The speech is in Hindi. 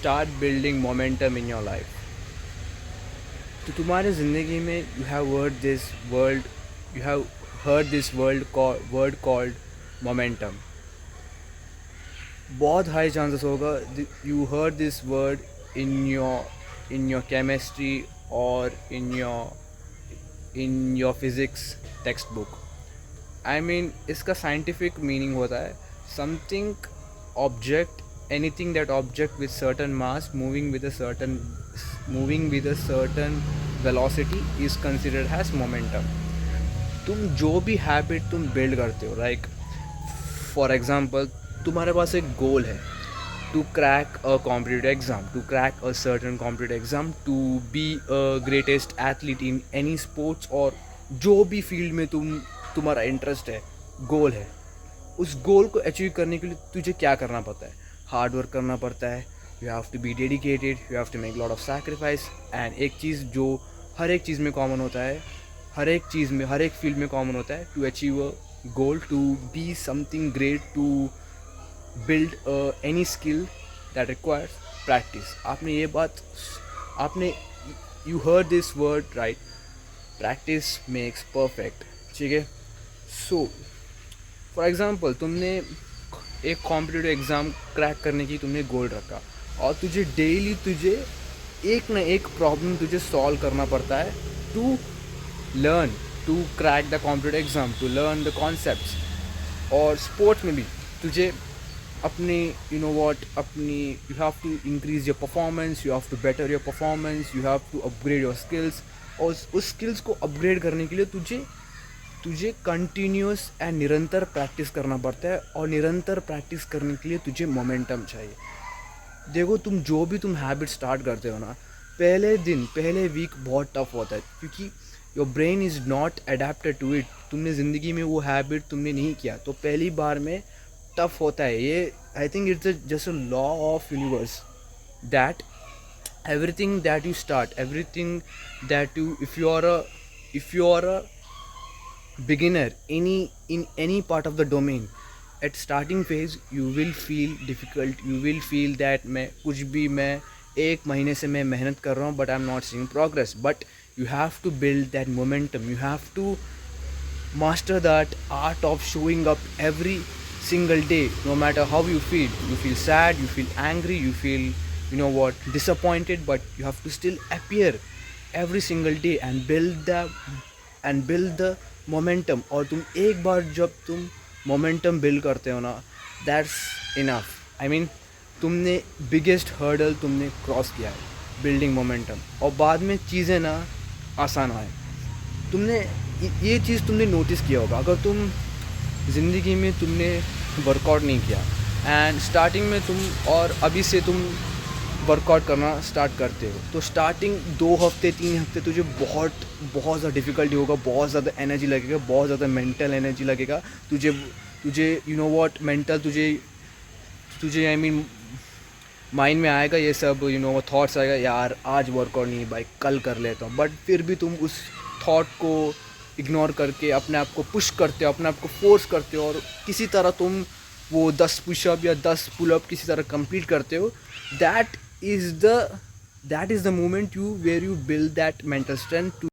start building momentum in your life. तो तुम्हारे ज़िंदगी में you have heard this word called momentum. बहुत हाई चांसेस होगा you heard this word in your chemistry or in your physics textbook. I mean, इसका scientific meaning होता है something object, anything that object with certain mass moving with a certain velocity is considered as momentum. तुम जो भी हैबिट तुम बिल्ड करते हो, लाइक फॉर एग्जांपल तुम्हारे पास एक गोल है to crack a competitive exam, to crack a certain competitive exam, to be a greatest athlete in any sports, और जो भी फील्ड में तुम्हारा इंटरेस्ट है, गोल है. उस गोल को अचीव करने के लिए तुझे क्या करना पड़ता है? हार्ड वर्क करना पड़ता है. You have to be dedicated, you have to make lot of sacrifice. And एक चीज़ जो हर एक चीज़ में कॉमन होता है, हर एक चीज़ में, हर एक फील्ड में कॉमन होता है, to achieve a goal, to be something great, to build any skill that requires practice. आपने you heard this word right, practice makes perfect. ठीक है. सो फॉर एग्ज़ाम्पल तुमने एक कॉम्पिटिटिव एग्ज़ाम क्रैक करने की तुमने गोल रखा, और तुझे डेली एक ना एक प्रॉब्लम तुझे सॉल्व करना पड़ता है to learn, to crack the competitive exam, to learn the concepts. और स्पोर्ट्स में भी तुझे अपनी you have to increase your performance, you have to better your performance, you have to upgrade your skills. और उस स्किल्स को अपग्रेड करने के लिए तुझे कंटिन्यूस एंड निरंतर प्रैक्टिस करना पड़ता है. और निरंतर प्रैक्टिस करने के लिए तुझे मोमेंटम चाहिए. देखो, तुम हैबिट स्टार्ट करते हो ना, पहले वीक बहुत टफ होता है, क्योंकि your brain is not adapted to it. तुमने ज़िंदगी में वो हैबिट तुमने नहीं किया, तो पहली बार में टफ होता है. ये I think it's just a law of universe that everything that you start, everything that you, if you are a beginner in any part of the domain, at starting phase you will feel difficult, you will feel that मैं एक महीने से मैं मेहनत कर रहा हूँ but I'm not seeing progress. But you have to build that momentum, you have to master that art of showing up every single day, no matter how you feel sad, you feel angry, you feel disappointed, but you have to still appear every single day and build the momentum. और तुम एक बार जब तुम momentum build करते हो ना, that's enough. I mean, तुमने biggest hurdle तुमने क्रॉस किया है, building momentum. और बाद में चीज़ें ना आसान आए. ये चीज़ तुमने नोटिस किया होगा, अगर तुम ज़िंदगी में तुमने वर्कआउट नहीं किया एंड स्टार्टिंग में और अभी से तुम वर्कआउट करना स्टार्ट करते हो, तो स्टार्टिंग 2 हफ्ते 3 हफ्ते तुझे बहुत ज़्यादा डिफ़िकल्टी होगा, बहुत ज़्यादा एनर्जी लगेगा, बहुत ज़्यादा मेंटल एनर्जी लगेगा. तुझे मेंटल तुझे आई मीन माइंड में आएगा ये सब थॉट्स आएगा, यार आज वर्कआउट नहीं भाई, कल कर लेता हूँ. बट फिर भी तुम उस थॉट को इग्नोर करके अपने आप को पुश करते हो, अपने आप को फोर्स करते हो, और किसी तरह तुम वो 10 पुशअप या 10 पुलअप किसी तरह कंप्लीट करते हो. That is the moment where you build that mental strength to